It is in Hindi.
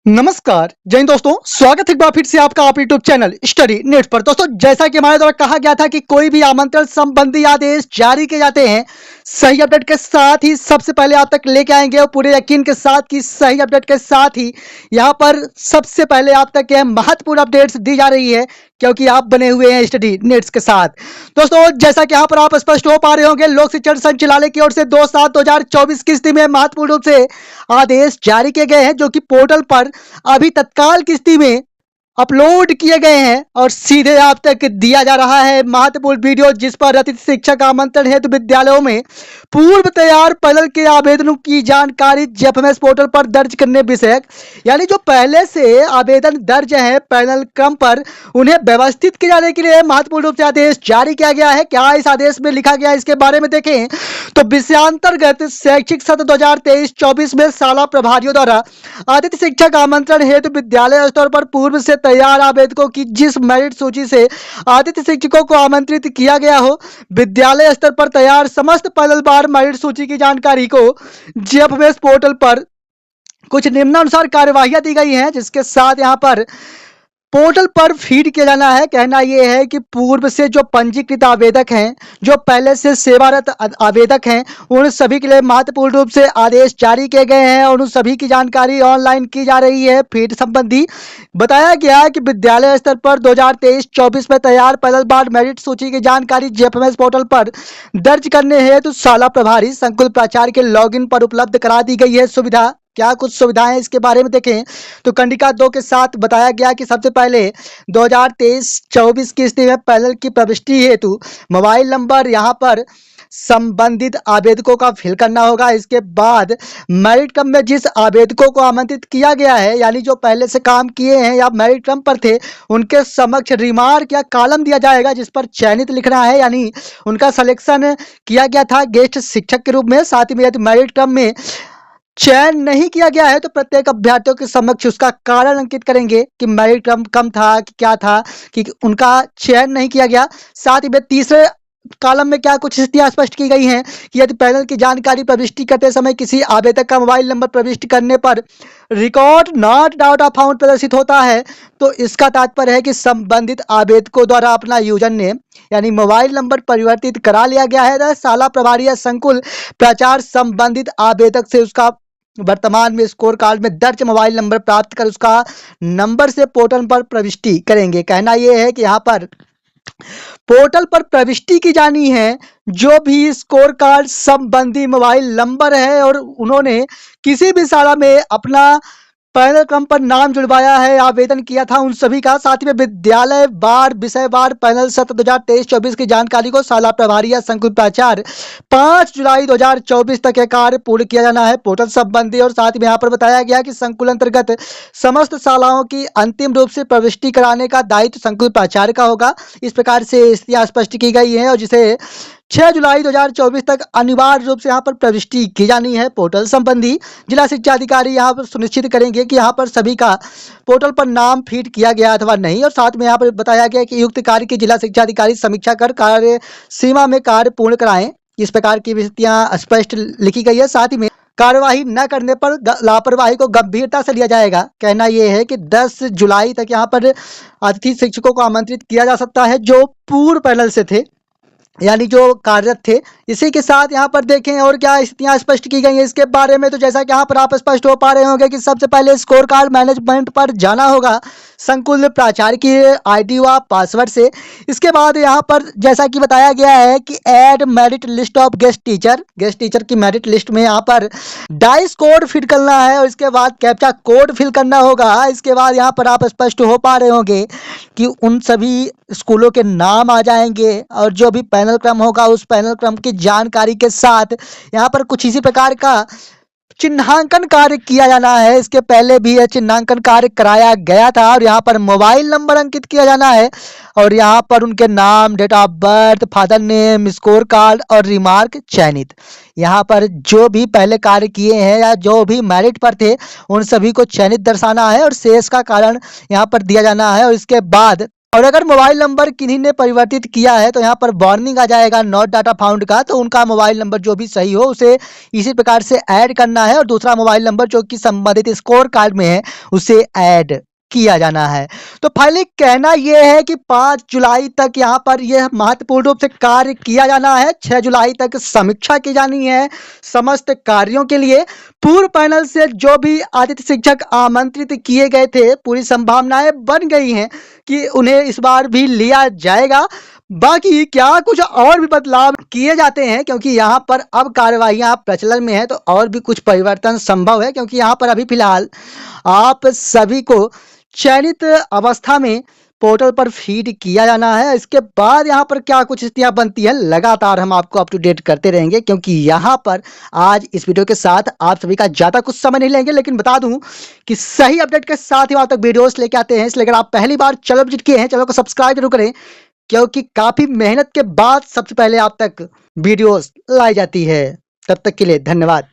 नमस्कार जय हिंद दोस्तों, स्वागत है एक बार फिर से आपका आप यूट्यूब चैनल स्टडी नेट पर। दोस्तों, जैसा कि हमारे द्वारा कहा गया था कि कोई भी आमंत्रण संबंधी आदेश जारी किए जाते हैं, सही अपडेट के साथ ही सबसे पहले आप तक लेके आएंगे और पूरे यकीन के साथ कि सही अपडेट के साथ ही यहाँ पर सबसे पहले आप तक यह महत्वपूर्ण अपडेट्स दी जा रही है, क्योंकि आप बने हुए हैं स्टडी नेट्स के साथ। दोस्तों, जैसा कि यहाँ पर आप स्पष्ट हो पा रहे होंगे, लोक शिक्षण संचालय की ओर से 2/7/2024 की स्थिति में महत्वपूर्ण रूप से आदेश जारी किए गए हैं, जो कि पोर्टल पर अभी तत्काल की स्थिति में अपलोड किए गए हैं और सीधे आप तक दिया जा रहा है महत्वपूर्ण वीडियो, जिस पर अतिथि शिक्षक आमंत्रण हेतु विद्यालयों में पूर्व तैयार पैनल के आवेदनों की जानकारी जेएफएमएस पोर्टल पर दर्ज करने विषयक, यानी जो पहले से आवेदन दर्ज है पैनल क्रम पर, उन्हें व्यवस्थित किए जाने के लिए महत्वपूर्ण रूप से आदेश जारी किया गया है। क्या इस आदेश में लिखा गया है, इसके बारे में देखें तो विषयांतर्गत शैक्षिक सत्र 2023-24 में शाला प्रभारियों द्वारा अतिथि शिक्षक आमंत्रण हेतु विद्यालय स्तर पर पूर्व से तैयार आवेदकों की जिस मेरिट सूची से अतिथि शिक्षकों को आमंत्रित किया गया हो, विद्यालय स्तर पर तैयार समस्त पैनल बार मेरिट सूची की जानकारी को जेएफएमएस पोर्टल पर कुछ निम्नानुसार कार्यवाहियां दी गई हैं, जिसके साथ यहाँ पर पोर्टल पर फीड किया जाना है। कहना यह है कि पूर्व से जो पंजीकृत आवेदक हैं, जो पहले से सेवारत आवेदक हैं, उन सभी के लिए महत्वपूर्ण रूप से आदेश जारी किए गए हैं और उन सभी की जानकारी ऑनलाइन की जा रही है। फीड संबंधी बताया गया है कि विद्यालय स्तर पर 2023-24 में तैयार पैनल बार मेरिट सूची की जानकारी जेएफएमएस पोर्टल पर दर्ज करने हेतु शाला प्रभारी संकुल प्राचार्य के लॉगिन पर उपलब्ध करा दी गई है सुविधा। क्या कुछ सुविधाएं इसके बारे में देखें तो कंडिका 2 के साथ बताया गया कि सबसे पहले 2023-24 की स्थिति में पैनल की प्रविष्टि हेतु मोबाइल नंबर यहाँ पर संबंधित आवेदकों का फिल करना होगा। इसके बाद मेरिट क्रम में जिस आवेदकों को आमंत्रित किया गया है, यानी जो पहले से काम किए हैं या मेरिट क्रम पर थे, उनके समक्ष रिमार्क या कॉलम दिया जाएगा, जिस पर चयनित लिखना है, यानी उनका सिलेक्शन किया गया था गेस्ट शिक्षक के रूप में। साथ ही में यदि मेरिट क्रम में चयन नहीं किया गया है तो प्रत्येक अभ्यर्थियों के समक्ष उसका कारण अंकित करेंगे कि मेरिट क्रम कम था कि क्या था कि उनका चयन नहीं किया गया। साथ ही में तीसरे कॉलम में क्या कुछ स्थितियां स्पष्ट की गई हैं कि यदि पैनल की जानकारी प्रविष्टि करते समय किसी आवेदक का मोबाइल नंबर प्रविष्ट करने पर record not doubt of found प्रदर्शित होता है, तो इसका तात्पर्य है कि संबंधित आवेदकों द्वारा अपना यूजर नेम यानी मोबाइल नंबर परिवर्तित करा लिया गया है। शाला प्रभारी या संकुल प्राचार्य संबंधित आवेदक से उसका वर्तमान में स्कोर कार्ड में दर्ज मोबाइल नंबर प्राप्त कर उसका नंबर से पोर्टल पर प्रविष्टि करेंगे। कहना यह है कि यहाँ पर पोर्टल पर प्रविष्टि की जानी है जो भी स्कोर कार्ड संबंधी मोबाइल नंबर है और उन्होंने किसी भी शाला में अपना पैनल क्रम पर नाम जुड़वाया है, आवेदन किया था, उन सभी का। साथ ही में विद्यालय बार विषय बार पैनल सत्र 2023-24 की जानकारी को शाला प्रभारी या संकुल प्राचार्य 5 जुलाई 2024 तक यह कार्य पूर्ण किया जाना है पोर्टल संबंधी। और साथ ही में यहाँ पर बताया गया कि संकुल अंतर्गत समस्त शालाओं की अंतिम रूप से प्रविष्टि कराने का दायित्व संकुल प्राचार्य का होगा। इस प्रकार से स्थितियां स्पष्ट की गई है और जिसे 6 जुलाई 2024 तक अनिवार्य रूप से यहाँ पर प्रविष्टि की जानी है पोर्टल संबंधी। जिला शिक्षा अधिकारी यहाँ पर सुनिश्चित करेंगे कि यहाँ पर सभी का पोर्टल पर नाम फीड किया गया अथवा नहीं। और साथ में यहाँ पर बताया गया कि युक्त कार्य की जिला शिक्षा अधिकारी समीक्षा कर कार्य सीमा में कार्य पूर्ण कराएं। इस प्रकार की स्थितियां स्पष्ट लिखी गई है। साथ ही में कार्यवाही न करने पर लापरवाही को गंभीरता से लिया जाएगा। कहना यह है कि 10 जुलाई तक यहाँ पर अतिथि शिक्षकों को आमंत्रित किया जा सकता है जो पूर्व पैनल से थे, यानी जो कार्यरत थे। इसी के साथ यहाँ पर देखें और क्या स्थितियां स्पष्ट की गई हैं इसके बारे में, तो जैसा कि यहाँ पर आप स्पष्ट हो पा रहे होंगे कि सबसे पहले स्कोर कार्ड मैनेजमेंट पर जाना होगा संकुल प्राचार्य की आईडी व पासवर्ड से। इसके बाद यहाँ पर जैसा कि बताया गया है कि add merit list of guest teacher की मेरिट लिस्ट में यहाँ पर डाइस कोड फिल करना है और इसके बाद कैप्चा कोड फिल करना होगा। इसके बाद यहाँ पर आप स्पष्ट हो पा रहे होंगे कि उन सभी स्कूलों के नाम आ जाएंगे और जो भी पैनल क्रम होगा उस पैनल क्रम की जानकारी के साथ यहाँ पर कुछ इसी प्रकार का चिन्हांकन कार्य किया जाना है। इसके पहले भी यह चिन्हांकन कार्य कराया गया था और यहाँ पर मोबाइल नंबर अंकित किया जाना है और यहाँ पर उनके नाम, date of birth, father name, score card और रिमार्क चयनित। यहाँ पर जो भी पहले कार्य किए हैं या जो भी मेरिट पर थे उन सभी को चयनित दर्शाना है और शेष का कारण यहाँ पर दिया जाना है। और इसके बाद और अगर मोबाइल नंबर किन्हीं ने परिवर्तित किया है तो यहाँ पर वार्निंग आ जाएगा नॉट डाटा फाउंड का। तो उनका मोबाइल नंबर जो भी सही हो उसे इसी प्रकार से ऐड करना है और दूसरा मोबाइल नंबर जो कि संबंधित स्कोर कार्ड में है उसे ऐड किया जाना है। तो फाइनली कहना यह है कि 5 जुलाई तक यहाँ पर यह महत्वपूर्ण रूप से कार्य किया जाना है। 6 जुलाई तक समीक्षा की जानी है समस्त कार्यों के लिए। पूर्व पैनल से जो भी आदित्य शिक्षक आमंत्रित किए गए थे पूरी संभावनाएं बन गई हैं कि उन्हें इस बार भी लिया जाएगा। बाकी क्या कुछ और भी बदलाव किए जाते हैं, क्योंकि यहाँ पर अब कार्यवाहियां प्रचलन में है तो और भी कुछ परिवर्तन संभव है, क्योंकि यहाँ पर अभी फिलहाल आप सभी को चयनित अवस्था में पोर्टल पर फीड किया जाना है। इसके बाद यहाँ पर क्या कुछ स्थितियां बनती है लगातार हम आपको अप टू डेट करते रहेंगे, क्योंकि यहाँ पर आज इस वीडियो के साथ आप सभी का ज़्यादा कुछ समय नहीं लेंगे, लेकिन बता दूं कि सही अपडेट के साथ ही वहाँ तक वीडियोस लेके आते हैं। इसलिए अगर आप पहली बार चैनल विजिट किए हैं चैनल को सब्सक्राइब जरूर करें, क्योंकि काफ़ी मेहनत के बाद सबसे पहले आप तक वीडियोस लाई जाती है। तब तक के लिए धन्यवाद।